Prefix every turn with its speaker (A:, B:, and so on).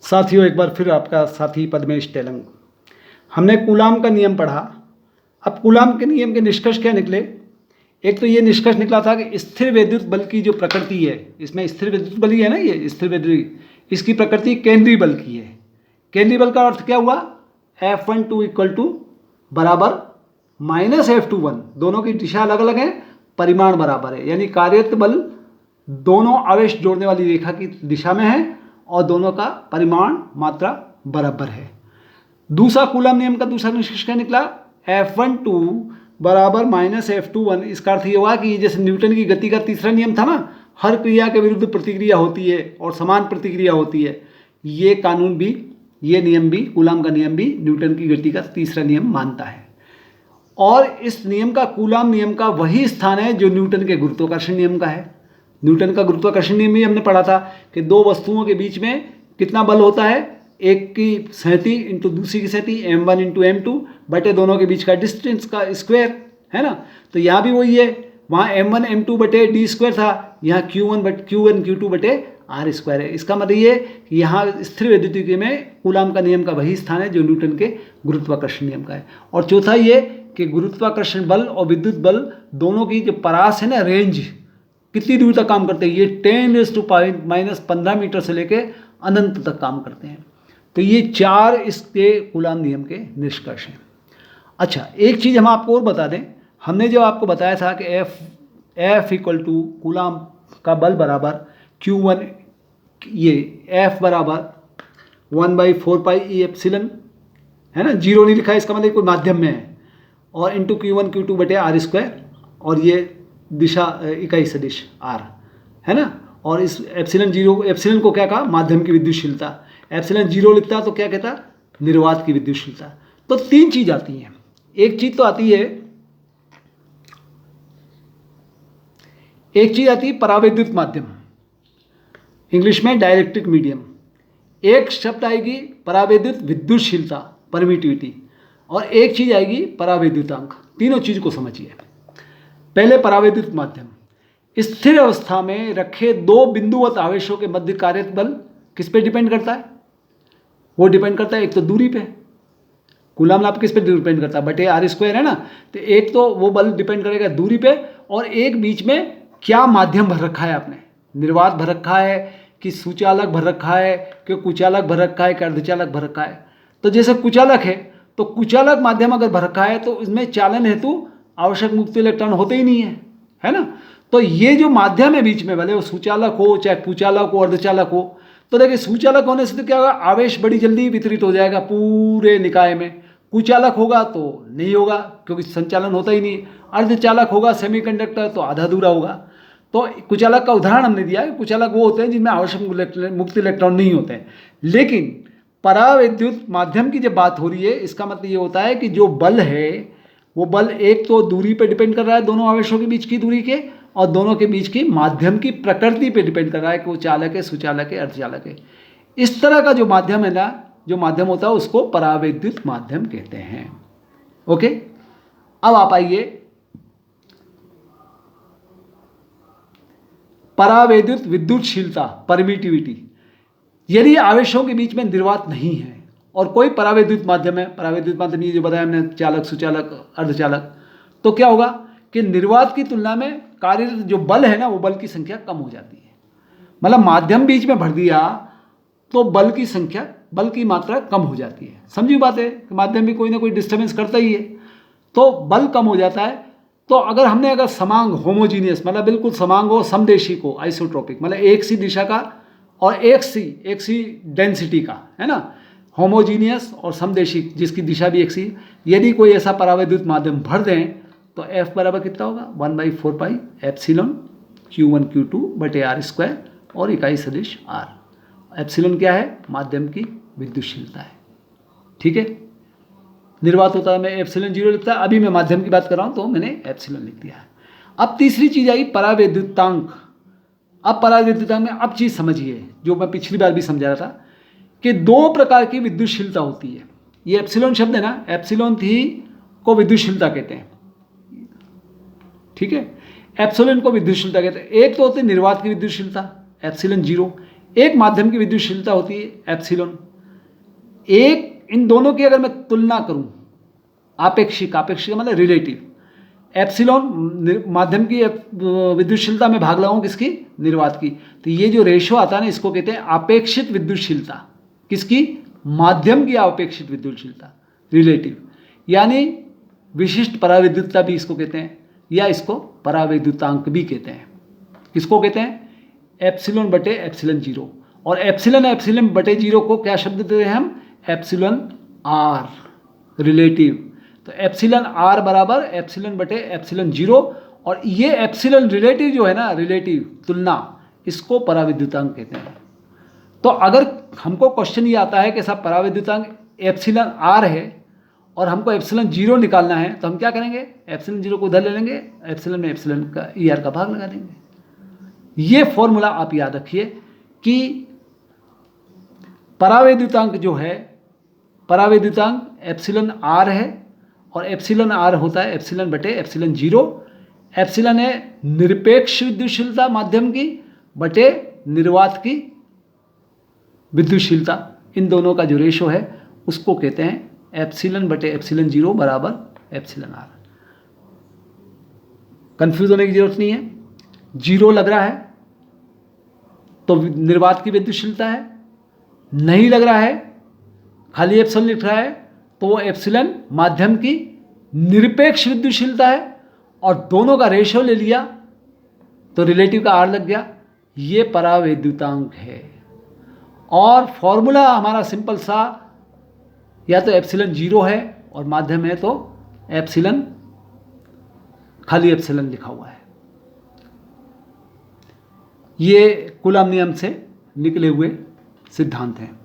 A: साथियों, एक बार फिर आपका साथी पद्मेश तेलंग। हमने कूलाम का नियम पढ़ा। अब कूलाम के नियम के निष्कर्ष क्या निकले? एक तो ये निष्कर्ष निकला था कि स्थिर विद्युत बल की जो प्रकृति है, इसमें स्थिर विद्युत बल ही है ना, ये स्थिर विद्युत, इसकी प्रकृति केंद्रीय बल की है। केंद्रीय बल का अर्थ क्या हुआ? F12 इक्वल टू बराबर माइनस F21, दोनों की दिशा अलग अलग है, परिमाण बराबर है, यानी कार्यरत बल दोनों आवेश जोड़ने वाली रेखा की दिशा में है और दोनों का परिमाण मात्रा बराबर है। दूसरा कूलाम नियम का दूसरा निष्कर्ष क्या निकला? F12 बराबर माइनस F21। इसका अर्थ ये हुआ कि जैसे न्यूटन की गति का तीसरा नियम था ना, हर क्रिया के विरुद्ध प्रतिक्रिया होती है और समान प्रतिक्रिया होती है, ये कानून भी, ये नियम भी, कूलाम का नियम भी न्यूटन की गति का तीसरा नियम मानता है। और इस नियम का, कूलाम नियम का वही स्थान है जो न्यूटन के गुरुत्वाकर्षण नियम का है। न्यूटन का गुरुत्वाकर्षण नियम भी हमने पढ़ा था कि दो वस्तुओं के बीच में कितना बल होता है, एक की सहती इंटू दूसरी की सहती, m1 इंटू m2 बटे दोनों के बीच का डिस्टेंस का स्क्वायर, है ना। तो यहाँ भी वही है, वहाँ m1 m2 बटे d स्क्वायर था, यहाँ q1 q2 बटे r स्क्वायर है। इसका मतलब ये कि यहाँ स्थिर विद्युतिकी में कूलाम का नियम का वही स्थान है जो न्यूटन के गुरुत्वाकर्षण नियम का है। और चौथा ये कि गुरुत्वाकर्षण बल और विद्युत बल दोनों की जो परास है ना, रेंज, कितनी दूर तक काम करते हैं, ये 10⁻⁻15 मीटर से लेके अनंत तक काम करते हैं। तो ये चार इसके कूलाम नियम के निष्कर्ष हैं। अच्छा, एक चीज़ हम आपको और बता दें, हमने जो आपको बताया था कि F इक्वल टू कूलाम का बल बराबर Q1, ये F बराबर 1/4 पाई E एप्सिलन, है ना, जीरो नहीं लिखा है, इसका मतलब कोई माध्यम में है, और इंटू Q1 Q2 बटे R स्क्वायर, और ये दिशा इकाई सदिश R, है ना। और इस एप्सिलन जीरो, एप्सिलन को क्या कहा? माध्यम की विद्युतशीलता। एप्सिलन जीरो लिखता तो क्या कहता? निर्वात की विद्युतशीलता। तो तीन चीज आती हैं। एक चीज तो आती है, एक चीज आती है परावैद्युत माध्यम, इंग्लिश में डायरेक्ट्रिक मीडियम। एक शब्द आएगी परावैद्युत विद्युतशीलता, परमिटिविटी, और एक चीज आएगी परावैद्युतांक। तीनों चीज को समझिए। पहले परावैद्युत माध्यम, स्थिर अवस्था में रखे दो बिंदुवत आवेशों के मध्य कार्यरत बल किस पे डिपेंड करता है? वो डिपेंड करता है एक तो दूरी पे, कूलाम लाभ किस पे डिपेंड करता है? बटे R स्क्वायर, है ना। तो एक तो वो बल डिपेंड करेगा दूरी पे, और एक बीच में क्या माध्यम भर रखा है आपने, निर्वात भर रखा है कि सुचालक भर रखा है कि कुचालक भर रखा है कि अर्धचालक भर रखा है। तो जैसे कुचालक है तो कुचालक माध्यम अगर भर रखा है तो इसमें चालन हेतु आवश्यक मुक्त इलेक्ट्रॉन होते ही नहीं है ना। तो ये जो माध्यम है बीच में, भले वो सुचालक हो चाहे कुचालक हो अर्धचालक हो, तो देखिए सुचालक होने से तो क्या होगा? आवेश बड़ी जल्दी वितरित हो जाएगा पूरे निकाय में। कुचालक होगा तो नहीं होगा क्योंकि संचालन होता ही नहीं। अर्धचालक होगा, सेमीकंडक्टर, तो आधा अधूरा होगा। तो कुचालक का उदाहरण हमने दिया है, कुचालक वो होते हैं जिनमें आवश्यक मुक्त इलेक्ट्रॉन नहीं होते हैं। लेकिन परावैद्युत माध्यम की जब बात हो रही है, इसका मतलब ये होता है कि जो बल है वो बल एक तो दूरी पे डिपेंड कर रहा है, दोनों आवेशों के बीच की दूरी के, और दोनों के बीच की माध्यम की प्रकृति पे डिपेंड कर रहा है कि वो चालक है, सुचालक है, अर्धचालक है। इस तरह का जो माध्यम है ना, जो माध्यम होता है उसको परावैद्युत माध्यम कहते हैं। ओके, अब आप आइए परावैद्युत विद्युतशीलता, परमिटिविटी। यदि आवेशों के बीच में निर्वात नहीं है और कोई परावैद्युत माध्यम है, परावैद्युत माध्यम ये जो बताया हमने, चालक, सुचालक, अर्धचालक, तो क्या होगा कि निर्वात की तुलना में कार्यरत जो बल है ना, वो बल की संख्या कम हो जाती है। मतलब माध्यम बीच में भर दिया तो बल की संख्या, बल की मात्रा कम हो जाती है। समझी बात है कि माध्यम भी कोई ना कोई डिस्टर्बेंस करता ही है, तो बल कम हो जाता है। तो अगर समांग, होमोजीनियस, मतलब बिल्कुल समांग हो, समदेशी को, आइसोट्रोपिक, मतलब एक सी दिशा का और एक सी डेंसिटी का, है ना, होमोजीनियस और समदेशी जिसकी दिशा भी एक सी, यदि कोई ऐसा परावैद्युत माध्यम भर दें तो F बराबर कितना होगा? 1/4 पाई एप्सिलॉन Q1 Q2 बटे R स्क्वायर, और इकाई सदिश R। एप्सिलॉन क्या है? माध्यम की विद्युतशीलता है। ठीक है, निर्वात होता है, मैं एप्सिलॉन जीरो लिखता है, अभी मैं माध्यम की बात कर रहा हूँ तो मैंने एप्सिलॉन लिख दिया है। अब तीसरी चीज आई परावैद्युतांक। अब परावैद्युतांक में अब चीज समझिए जो मैं पिछली बार भी समझा रहा था कि दो प्रकार की विद्युतशीलता होती है। ये एप्सिलॉन शब्द है ना, एप्सिलॉन थी को विद्युतशीलता कहते हैं। ठीक है, एप्सिलॉन को विद्युतशीलता कहते हैं। एक तो होती है निर्वात की विद्युतशीलता, एप्सिलॉन जीरो। एक माध्यम की विद्युतशीलता होती है एप्सिलॉन। एक इन दोनों की अगर मैं तुलना करूं, आपेक्षिक, आपेक्षिक मतलब रिलेटिव, एप्सिलॉन माध्यम की विद्युतशीलता में भाग लगाऊं किसकी, निर्वात की, तो ये जो रेशो आता है ना इसको कहते हैं अपेक्षित विद्युतशीलता। किसकी, माध्यम की अपेक्षित विद्युतशीलता, रिलेटिव, यानी विशिष्ट पराविद्युतता भी इसको कहते हैं, या इसको पराविद्युतांक भी कहते हैं। किसको कहते हैं, एप्सिलॉन बटे एप्सिलॉन जीरो। और एप्सिलॉन एप्सिलॉन बटे जीरो को क्या शब्द देते हैं हम, एप्सिलॉन आर, रिलेटिव। तो एप्सिलॉन आर बराबर एप्सिलॉन बटे एप्सिलॉन जीरो, और ये एप्सिलॉन रिलेटिव जो है ना, रिलेटिव तुलना, इसको पराविद्युतांक कहते हैं। तो अगर हमको क्वेश्चन ये आता है कि साहब पराविद्युतांक एप्सिलॉन आर है और हमको एप्सिलॉन जीरो निकालना है, तो हम क्या करेंगे, एप्सिलॉन जीरो को उधर ले लेंगे, एप्सिलॉन में एप्सिलॉन का ई आर का भाग लगा देंगे। ये फॉर्मूला आप याद रखिए कि पराविद्युतांक जो है, पराविद्युतांक एप्सिलॉन आर है, और एप्सिलॉन आर होता है एप्सिलॉन बटे एप्सिलॉन जीरो। एप्सिलॉन है निरपेक्ष विद्युतशीलता माध्यम की बटे निर्वात की विद्युतशीलता, इन दोनों का जो रेशो है उसको कहते हैं एप्सिलॉन बटे एप्सिलॉन जीरो बराबर एप्सिलॉन आर। कंफ्यूज होने की जरूरत नहीं है। जीरो लग रहा है तो निर्वात की विद्युतशीलता है, नहीं लग रहा है खाली एप्सिलॉन लिख रहा है तो वो एप्सिलॉन माध्यम की निरपेक्ष विद्युतशीलता है, और दोनों का रेशो ले लिया तो रिलेटिव का आर लग गया, ये पराविद्युतांक है। और फॉर्मूला हमारा सिंपल सा, या तो एप्सिलॉन जीरो है और माध्यम है तो एप्सिलॉन, खाली एप्सिलॉन लिखा हुआ है। ये कूलॉम नियम से निकले हुए सिद्धांत हैं।